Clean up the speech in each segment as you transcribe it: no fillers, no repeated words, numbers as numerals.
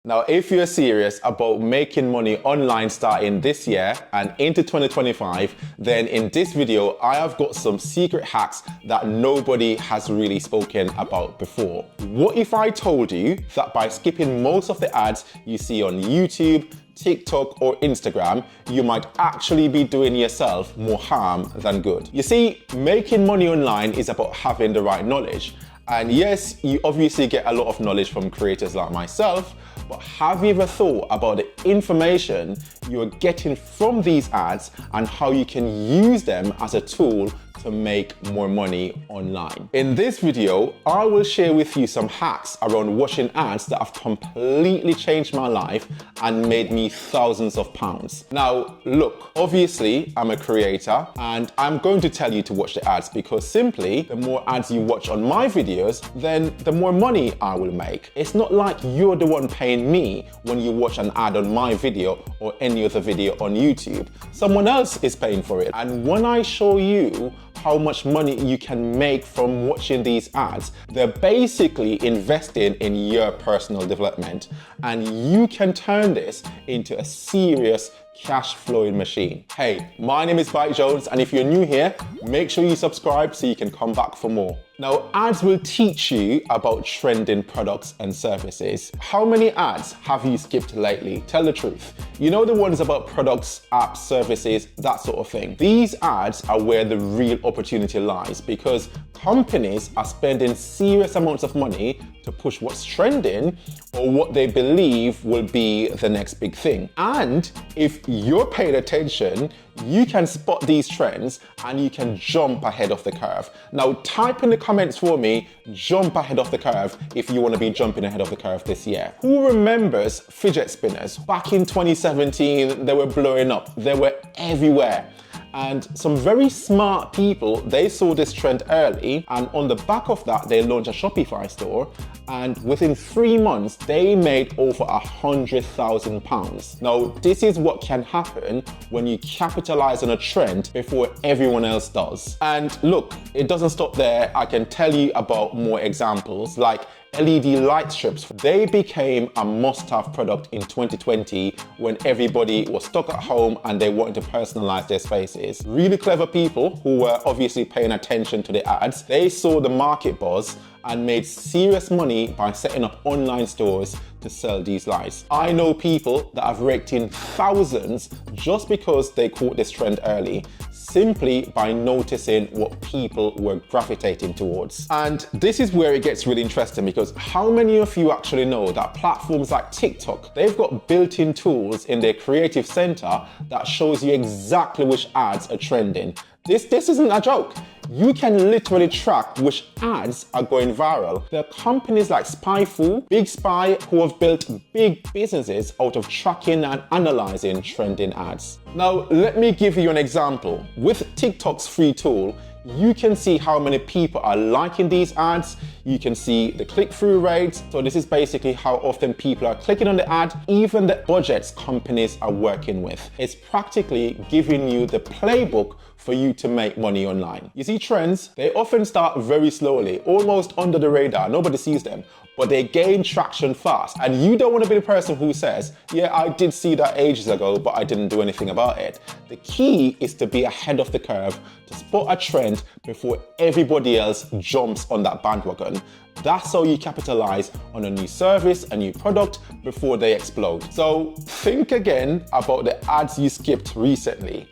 Now, if you're serious about making money online starting this year and into 2025, then in this video, I have got some secret hacks that nobody has really spoken about before. What if I told you that by skipping most of the ads you see on YouTube, TikTok or Instagram, you might actually be doing yourself more harm than good? You see, making money online is about having the right knowledge. And yes, you obviously get a lot of knowledge from creators like myself, but have you ever thought about the information you're getting from these ads and how you can use them as a tool to make more money online? In this video, I will share with you some hacks around watching ads that have completely changed my life and made me thousands of pounds. Now, look, obviously I'm a creator and I'm going to tell you to watch the ads because simply the more ads you watch on my videos, then the more money I will make. It's not like you're the one paying me when you watch an ad on my video or any other video on YouTube. Someone else is paying for it. And when I show you how much money you can make from watching these ads, they're basically investing in your personal development, and you can turn this into a serious cash flowing machine. Hey, my name is Byte Jones, and if you're new here, make sure you subscribe so you can come back for more. Now, ads will teach you about trending products and services. How many ads have you skipped lately? Tell the truth. You know, the ones about products, apps, services, that sort of thing. These ads are where the real opportunity lies because companies are spending serious amounts of money to push what's trending or what they believe will be the next big thing. And if you're paying attention, you can spot these trends and you can jump ahead of the curve. Now, type in the comments for me, jump ahead of the curve if you want to be jumping ahead of the curve this year. Who remembers fidget spinners? Back in 2017, they were blowing up. They were everywhere. And some very smart people, they saw this trend early, and on the back of that, they launched a Shopify store, and within 3 months, they made over £100,000. Now, this is what can happen when you capitalize on a trend before everyone else does. And look, it doesn't stop there. I can tell you about more examples, like LED light strips. They became a must-have product in 2020 when everybody was stuck at home and they wanted to personalize their spaces. Really clever people who were obviously paying attention to the ads, they saw the market buzz and made serious money by setting up online stores to sell these lights. I know people that have raked in thousands just because they caught this trend early, simply by noticing what people were gravitating towards. And this is where it gets really interesting because how many of you actually know that platforms like TikTok, they've got built-in tools in their creative center that shows you exactly which ads are trending. This isn't a joke. You can literally track which ads are going viral. There are companies like Spyful, Big Spy, who have built big businesses out of tracking and analyzing trending ads. Now, let me give you an example. With TikTok's free tool, you can see how many people are liking these ads. You can see the click-through rates. So this is basically how often people are clicking on the ad, even the budgets companies are working with. It's practically giving you the playbook for you to make money online. You see, trends, they often start very slowly, almost under the radar. Nobody sees them, but they gain traction fast. And you don't want to be the person who says, yeah, I did see that ages ago, but I didn't do anything about it. The key is to be ahead of the curve, to spot a trend before everybody else jumps on that bandwagon. That's how you capitalize on a new service, a new product before they explode. So think again about the ads you skipped recently.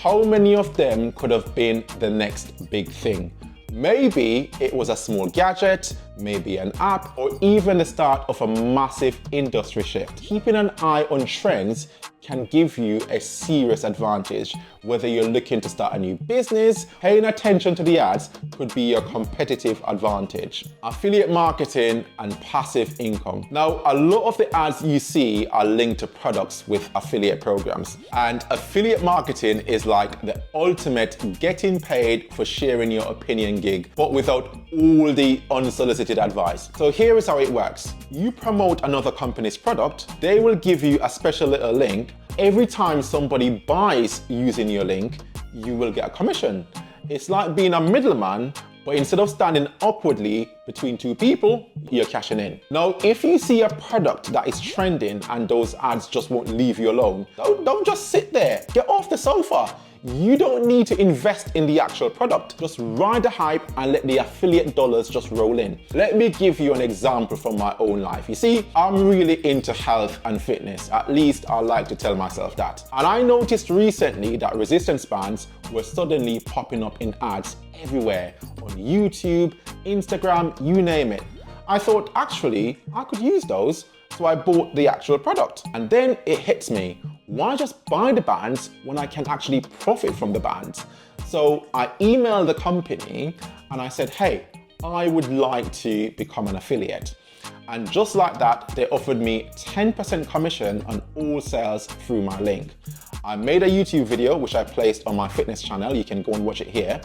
How many of them could have been the next big thing? Maybe it was a small gadget, maybe an app, or even the start of a massive industry shift. Keeping an eye on trends can give you a serious advantage. Whether you're looking to start a new business, paying attention to the ads could be your competitive advantage. Affiliate marketing and passive income. Now, a lot of the ads you see are linked to products with affiliate programs. And affiliate marketing is like the ultimate getting paid for sharing your opinion gig, but without all the unsolicited advice. So here is how it works. You promote another company's product, they will give you a special little link. Every time somebody buys using your link, you will get a commission. It's like being a middleman, But instead of standing awkwardly between two people, you're cashing in. Now, if you see a product that is trending and those ads just won't leave you alone, don't just sit there. Get off the sofa. You don't need to invest in the actual product. Just ride the hype and let the affiliate dollars just roll in. Let me give you an example from my own life. You see, I'm really into health and fitness. At least I like to tell myself that. And I noticed recently that resistance bands were suddenly popping up in ads everywhere on YouTube, Instagram, you name it. I thought, actually, I could use those. So I bought the actual product. And then it hits me. Why just buy the bands when I can actually profit from the bands? So I emailed the company and I said, hey, I would like to become an affiliate. And just like that, they offered me 10% commission on all sales through my link. I made a YouTube video, which I placed on my fitness channel. You can go and watch it here.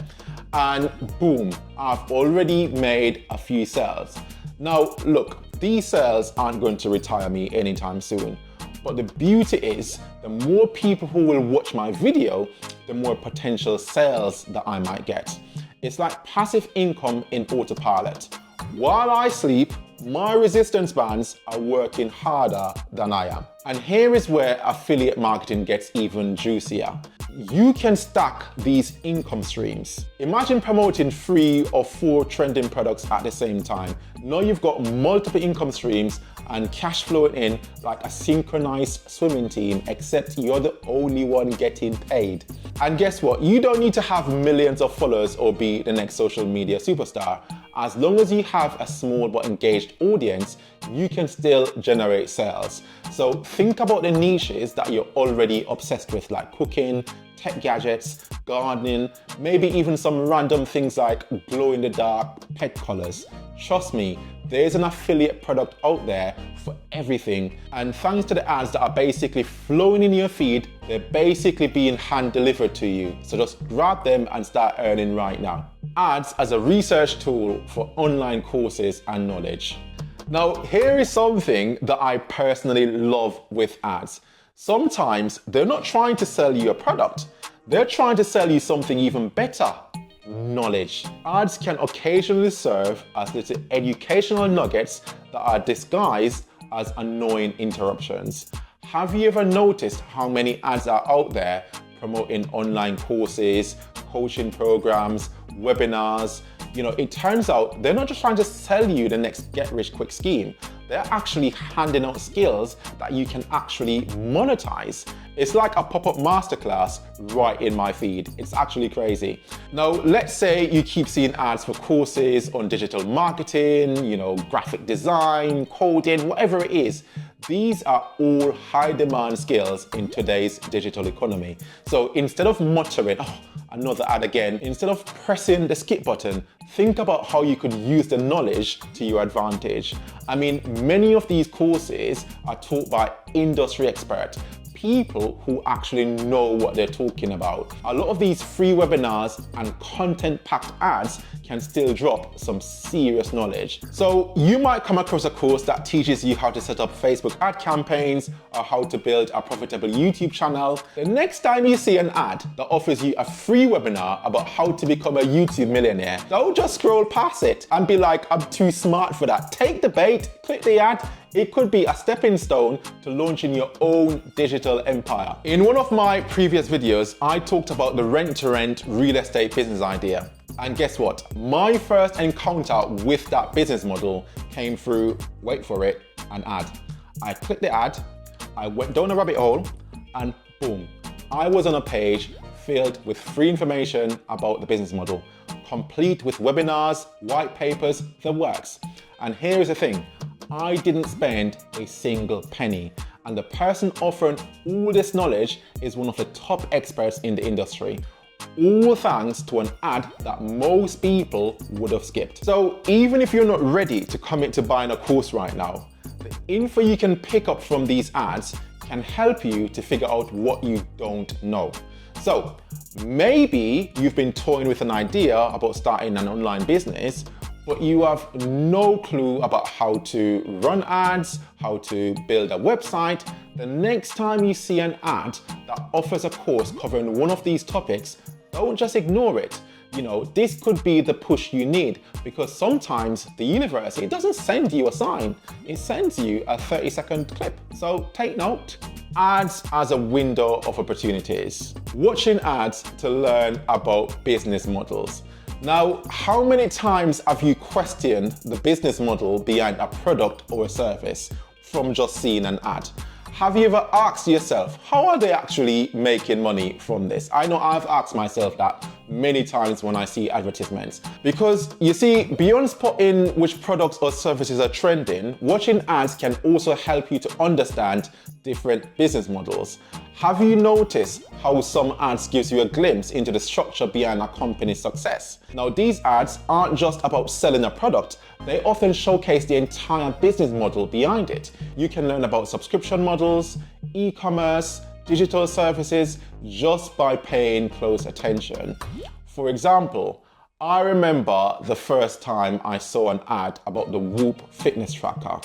And boom, I've already made a few sales. Now, look, these sales aren't going to retire me anytime soon. But the beauty is, the more people who will watch my video, the more potential sales that I might get. It's like passive income in autopilot. While I sleep, my resistance bands are working harder than I am. And here is where affiliate marketing gets even juicier. You can stack these income streams. Imagine promoting 3 or 4 trending products at the same time. Now you've got multiple income streams and cash flowing in like a synchronized swimming team, except you're the only one getting paid. And guess what? You don't need to have millions of followers or be the next social media superstar. As long as you have a small but engaged audience, you can still generate sales. So think about the niches that you're already obsessed with, like cooking, tech gadgets, gardening, maybe even some random things like glow-in-the-dark pet collars. Trust me, there's an affiliate product out there for everything. And thanks to the ads that are basically flowing in your feed, they're basically being hand delivered to you. So just grab them and start earning right now. Ads as a research tool for online courses and knowledge. Now, here is something that I personally love with ads. Sometimes they're not trying to sell you a product. They're trying to sell you something even better. Knowledge. Ads can occasionally serve as little educational nuggets that are disguised as annoying interruptions. Have you ever noticed how many ads are out there promoting online courses, coaching programs, webinars? You know, it turns out they're not just trying to sell you the next get-rich-quick scheme. They're actually handing out skills that you can actually monetize. It's like a pop-up masterclass right in my feed. It's actually crazy. Now, let's say you keep seeing ads for courses on digital marketing, you know, graphic design, coding, whatever it is. These are all high demand skills in today's digital economy. So instead of muttering, oh, another ad again, instead of pressing the skip button, think about how you could use the knowledge to your advantage. I mean, many of these courses are taught by industry experts, people who actually know what they're talking about. A lot of these free webinars and content-packed ads can still drop some serious knowledge. So you might come across a course that teaches you how to set up Facebook ad campaigns or how to build a profitable YouTube channel. The next time you see an ad that offers you a free webinar about how to become a YouTube millionaire, don't just scroll past it and be like, I'm too smart for that. Take the bait, click the ad. It could be a stepping stone to launching your own digital empire. In one of my previous videos, I talked about the rent-to-rent real estate business idea. And guess what? My first encounter with that business model came through, wait for it, an ad. I clicked the ad, I went down a rabbit hole, and boom, I was on a page filled with free information about the business model, complete with webinars, white papers, the works. And here is the thing. I didn't spend a single penny, and the person offering all this knowledge is one of the top experts in the industry. All thanks to an ad that most people would have skipped. So even if you're not ready to commit to buying a course right now, the info you can pick up from these ads can help you to figure out what you don't know. So maybe you've been toying with an idea about starting an online business, but you have no clue about how to run ads, how to build a website. The next time you see an ad that offers a course covering one of these topics, don't just ignore it. this could be the push you need, because sometimes the universe, it doesn't send you a sign, it sends you a 30-second clip. So take note. Ads as a window of opportunities. Watching ads to learn about business models. Now, how many times have you questioned the business model behind a product or a service from just seeing an ad? Have you ever asked yourself, how are they actually making money from this? I know I've asked myself that many times when I see advertisements. Because you see, beyond spotting which products or services are trending, watching ads can also help you to understand different business models. Have you noticed how some ads gives you a glimpse into the structure behind a company's success? Now, these ads aren't just about selling a product, they often showcase the entire business model behind it. You can learn about subscription models, e-commerce, digital services, just by paying close attention. For example, I remember the first time I saw an ad about the Whoop fitness tracker.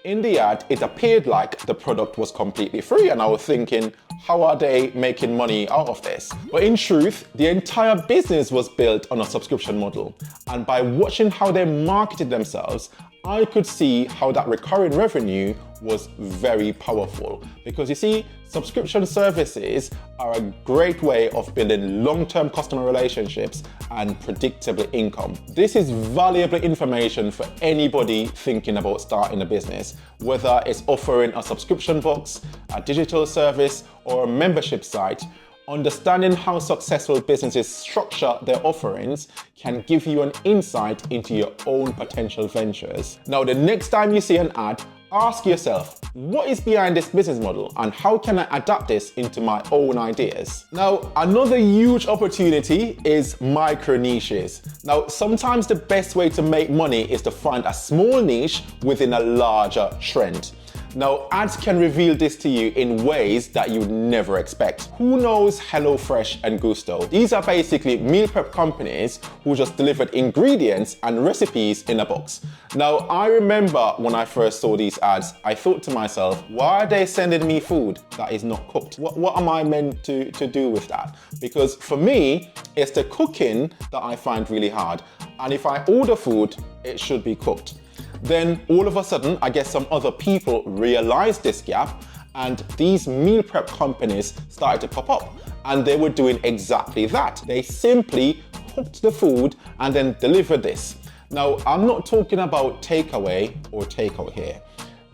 In the ad, it appeared like the product was completely free, and I was thinking, how are they making money out of this? But in truth, the entire business was built on a subscription model. And by watching how they marketed themselves, I could see how that recurring revenue was very powerful. Because you see, subscription services are a great way of building long-term customer relationships and predictable income. This is valuable information for anybody thinking about starting a business, whether it's offering a subscription box, a digital service, or a membership site. Understanding how successful businesses structure their offerings can give you an insight into your own potential ventures. Now, the next time you see an ad, ask yourself, what is behind this business model and how can I adapt this into my own ideas? Now, another huge opportunity is micro niches. Now, sometimes the best way to make money is to find a small niche within a larger trend. Now, ads can reveal this to you in ways that you'd never expect. Who knows HelloFresh and Gusto? These are basically meal prep companies who just delivered ingredients and recipes in a box. Now, I remember when I first saw these ads, I thought to myself, why are they sending me food that is not cooked? What am I meant to do with that? Because for me, it's the cooking that I find really hard. And if I order food, it should be cooked. Then all of a sudden, I guess some other people realized this gap, and these meal prep companies started to pop up, and they were doing exactly that. They simply cooked the food and then delivered this. Now, I'm not talking about takeaway or takeout here.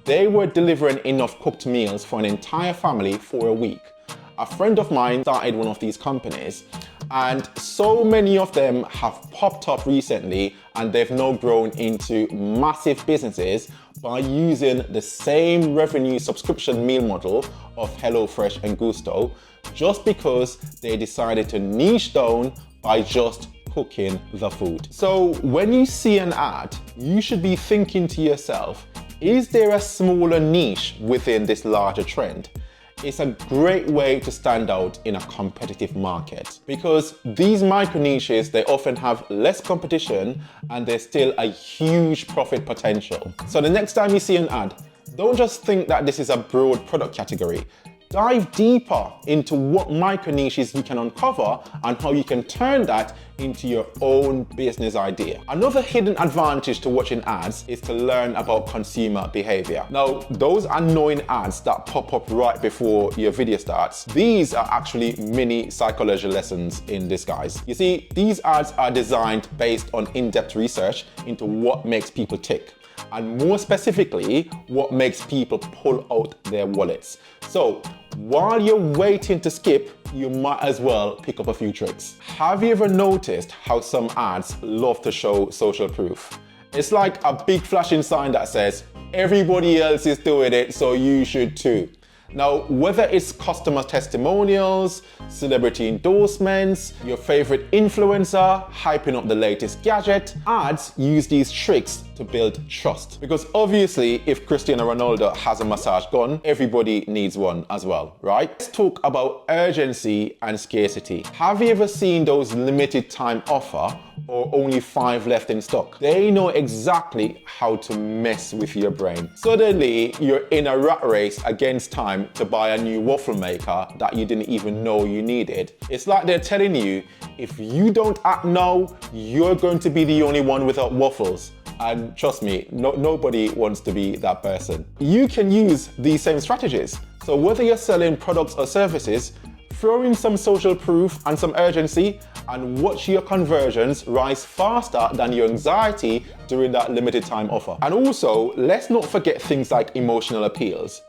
They were delivering enough cooked meals for an entire family for a week. A friend of mine started one of these companies, and so many of them have popped up recently, and they've now grown into massive businesses by using the same revenue subscription meal model of HelloFresh and Gusto, just because they decided to niche down by just cooking the food. So when you see an ad, you should be thinking to yourself, is there a smaller niche within this larger trend? It's a great way to stand out in a competitive market, because these micro niches, they often have less competition and there's still a huge profit potential. So the next time you see an ad, don't just think that this is a broad product category. Dive deeper into what micro niches you can uncover and how you can turn that into your own business idea. Another hidden advantage to watching ads is to learn about consumer behavior. Now, those annoying ads that pop up right before your video starts, these are actually mini psychology lessons in disguise. You see, these ads are designed based on in-depth research into what makes people tick, and more specifically, what makes people pull out their wallets. So while you're waiting to skip, you might as well pick up a few tricks. Have you ever noticed how some ads love to show social proof? It's like a big flashing sign that says, everybody else is doing it, so you should too. Now, whether it's customer testimonials, celebrity endorsements, your favorite influencer hyping up the latest gadget, ads use these tricks to build trust. Because obviously, if Cristiano Ronaldo has a massage gun, everybody needs one as well, right? Let's talk about urgency and scarcity. Have you ever seen those limited time offer or only 5 left in stock? They know exactly how to mess with your brain. Suddenly, you're in a rat race against time to buy a new waffle maker that you didn't even know you needed. It's like they're telling you, if you don't act now, you're going to be the only one without waffles. And trust me, nobody wants to be that person. You can use these same strategies. So whether you're selling products or services, throw in some social proof and some urgency and watch your conversions rise faster than your anxiety during that limited time offer. And also, let's not forget things like emotional appeals.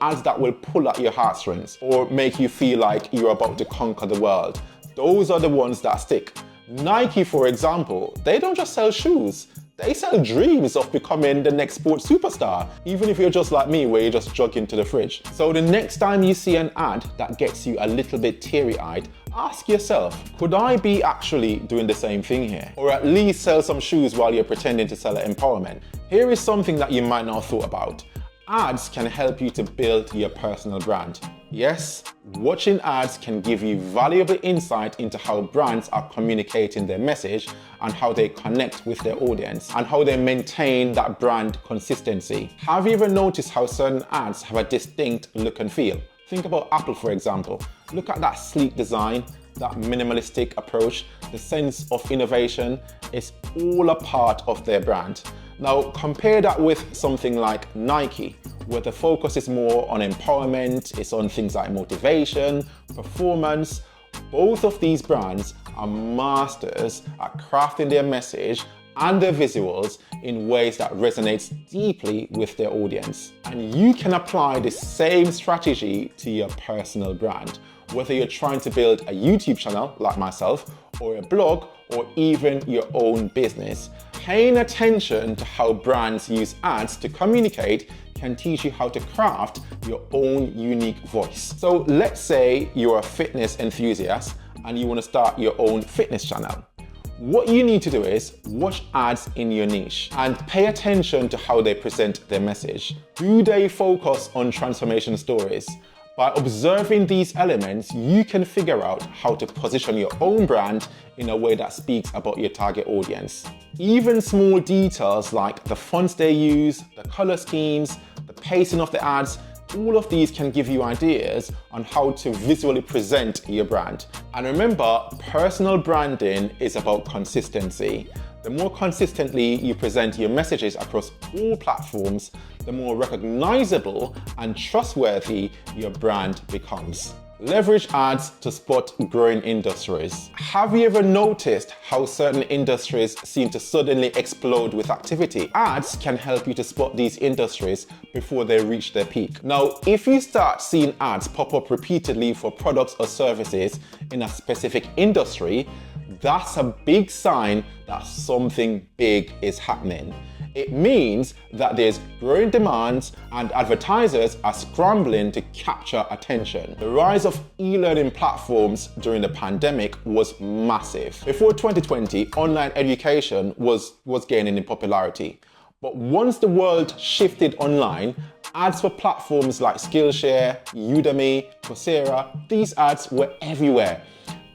Ads that will pull at your heartstrings or make you feel like you're about to conquer the world. Those are the ones that stick. Nike, for example, they don't just sell shoes. They sell dreams of becoming the next sports superstar, even if you're just like me, where you just jog into the fridge. So the next time you see an ad that gets you a little bit teary-eyed, ask yourself, could I be actually doing the same thing here? Or at least sell some shoes while you're pretending to sell empowerment. Here is something that you might not have thought about. Ads can help you to build your personal brand. Yes, watching ads can give you valuable insight into how brands are communicating their message and how they connect with their audience and how they maintain that brand consistency. Have you ever noticed how certain ads have a distinct look and feel? Think about Apple, for example. Look at that sleek design, that minimalistic approach, the sense of innovation. It's all a part of their brand. Now, compare that with something like Nike, where the focus is more on empowerment, it's on things like motivation, performance. Both of these brands are masters at crafting their message and their visuals in ways that resonates deeply with their audience. And you can apply the same strategy to your personal brand, whether you're trying to build a YouTube channel like myself, or a blog, or even your own business. Paying attention to how brands use ads to communicate can teach you how to craft your own unique voice. So let's say you're a fitness enthusiast and you want to start your own fitness channel. What you need to do is watch ads in your niche and pay attention to how they present their message. Do they focus on transformation stories? By observing these elements, you can figure out how to position your own brand in a way that speaks about your target audience. Even small details like the fonts they use, the color schemes, the pacing of the ads, all of these can give you ideas on how to visually present your brand. And remember, personal branding is about consistency. The more consistently you present your messages across all platforms, the more recognizable and trustworthy your brand becomes. Leverage ads to spot growing industries. Have you ever noticed how certain industries seem to suddenly explode with activity? Ads can help you to spot these industries before they reach their peak. Now, if you start seeing ads pop up repeatedly for products or services in a specific industry, that's a big sign that something big is happening. It means that there's growing demand and advertisers are scrambling to capture attention. The rise of e-learning platforms during the pandemic was massive. Before 2020, online education was gaining in popularity. But once the world shifted online, ads for platforms like Skillshare, Udemy, Coursera, these ads were everywhere.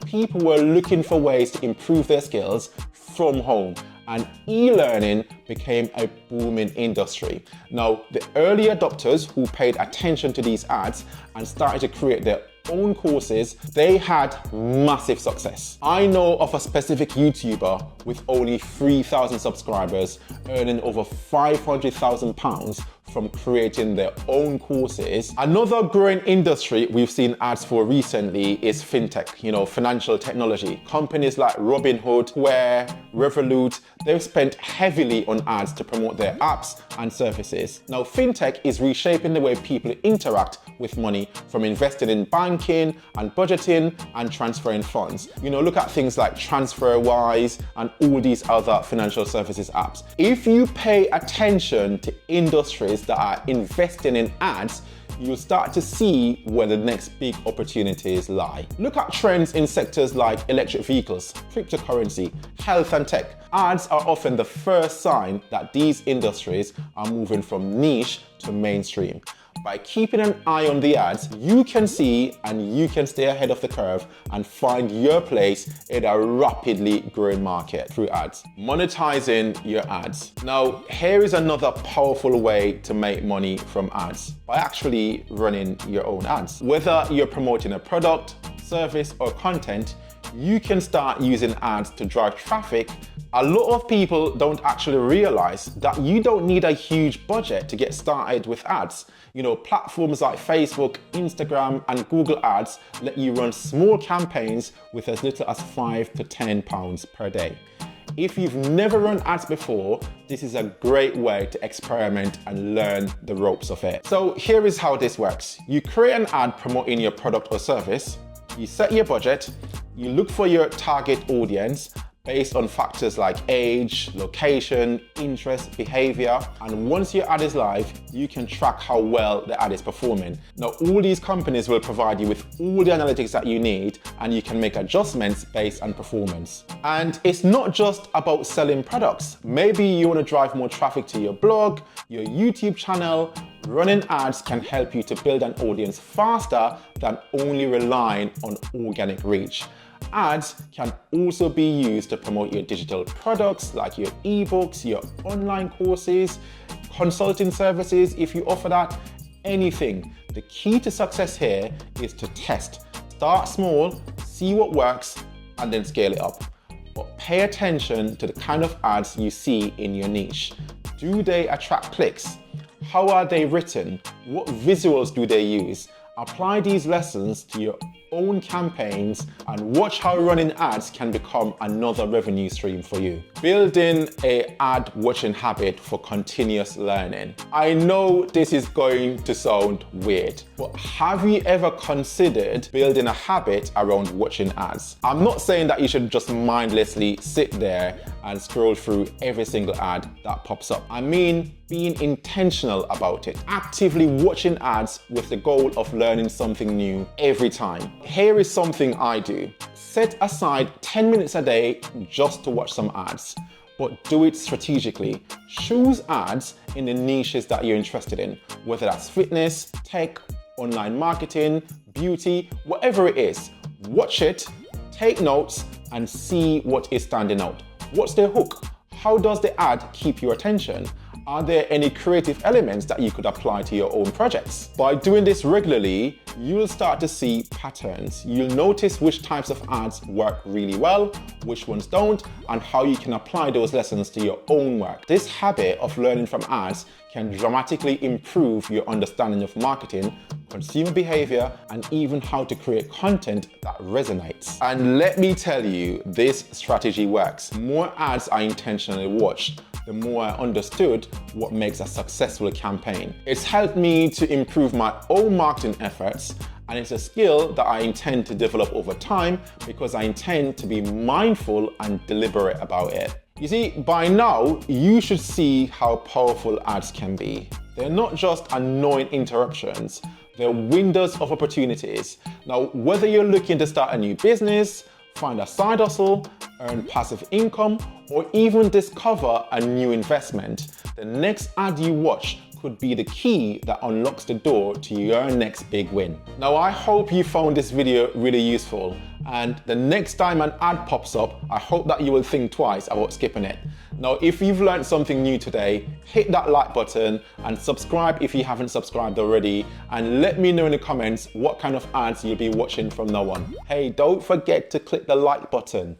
People were looking for ways to improve their skills from home, and e-learning became a booming industry. Now, the early adopters who paid attention to these ads and started to create their own courses, they had massive success. I know of a specific YouTuber with only 3,000 subscribers earning over £500,000 from creating their own courses. Another growing industry we've seen ads for recently is fintech, financial technology. Companies like Robinhood, Square, Revolut, they've spent heavily on ads to promote their apps and services. Now, fintech is reshaping the way people interact with money, from investing in banking and budgeting and transferring funds. Look at things like TransferWise and all these other financial services apps. If you pay attention to industries that are investing in ads, you'll start to see where the next big opportunities lie. Look at trends in sectors like electric vehicles, cryptocurrency, health and tech. Ads are often the first sign that these industries are moving from niche to mainstream. By keeping an eye on the ads, you can see and you can stay ahead of the curve and find your place in a rapidly growing market through ads. Monetizing your ads. Now, here is another powerful way to make money from ads by actually running your own ads. Whether you're promoting a product, service, or content, you can start using ads to drive traffic. A lot of people don't actually realize that you don't need a huge budget to get started with ads. You know, platforms like Facebook, Instagram, and Google Ads let you run small campaigns with as little as £5 to £10 per day. If you've never run ads before, this is a great way to experiment and learn the ropes of it. So here is how this works. You create an ad promoting your product or service, you set your budget, you look for your target audience based on factors like age, location, interest, behavior, and once your ad is live, you can track how well the ad is performing. Now, all these companies will provide you with all the analytics that you need, and you can make adjustments based on performance. And it's not just about selling products. Maybe you want to drive more traffic to your blog, your YouTube channel. Running ads can help you to build an audience faster than only relying on organic reach. Ads can also be used to promote your digital products like your ebooks, your online courses, consulting services if you offer that, anything. The key to success here is to test. Start small, see what works, and then scale it up. But pay attention to the kind of ads you see in your niche. Do they attract clicks? How are they written? What visuals do they use? Apply these lessons to your own campaigns and watch how running ads can become another revenue stream for you. Building an ad watching habit for continuous learning. I know this is going to sound weird, but have you ever considered building a habit around watching ads? I'm not saying that you should just mindlessly sit there and scroll through every single ad that pops up. I mean, being intentional about it, actively watching ads with the goal of learning something new every time. Here is something I do. Set aside 10 minutes a day just to watch some ads, but do it strategically. Choose ads in the niches that you're interested in, whether that's fitness, tech, online marketing, beauty, whatever it is. Watch it, take notes, and see what is standing out. What's their hook? How does the ad keep your attention? Are there any creative elements that you could apply to your own projects? By doing this regularly, you'll start to see patterns. You'll notice which types of ads work really well, which ones don't, and how you can apply those lessons to your own work. This habit of learning from ads can dramatically improve your understanding of marketing, consumer behavior, and even how to create content that resonates. And let me tell you, this strategy works. The more ads I intentionally watched, the more I understood what makes a successful campaign. It's helped me to improve my own marketing efforts, and it's a skill that I intend to develop over time because I intend to be mindful and deliberate about it. You see, by now, you should see how powerful ads can be. They're not just annoying interruptions, they're windows of opportunities. Now, whether you're looking to start a new business, find a side hustle, earn passive income, or even discover a new investment, the next ad you watch could be the key that unlocks the door to your next big win. Now, I hope you found this video really useful, and the next time an ad pops up, I hope that you will think twice about skipping it. Now, if you've learned something new today, hit that like button and subscribe if you haven't subscribed already, and let me know in the comments what kind of ads you'll be watching from now on. Hey, don't forget to click the like button.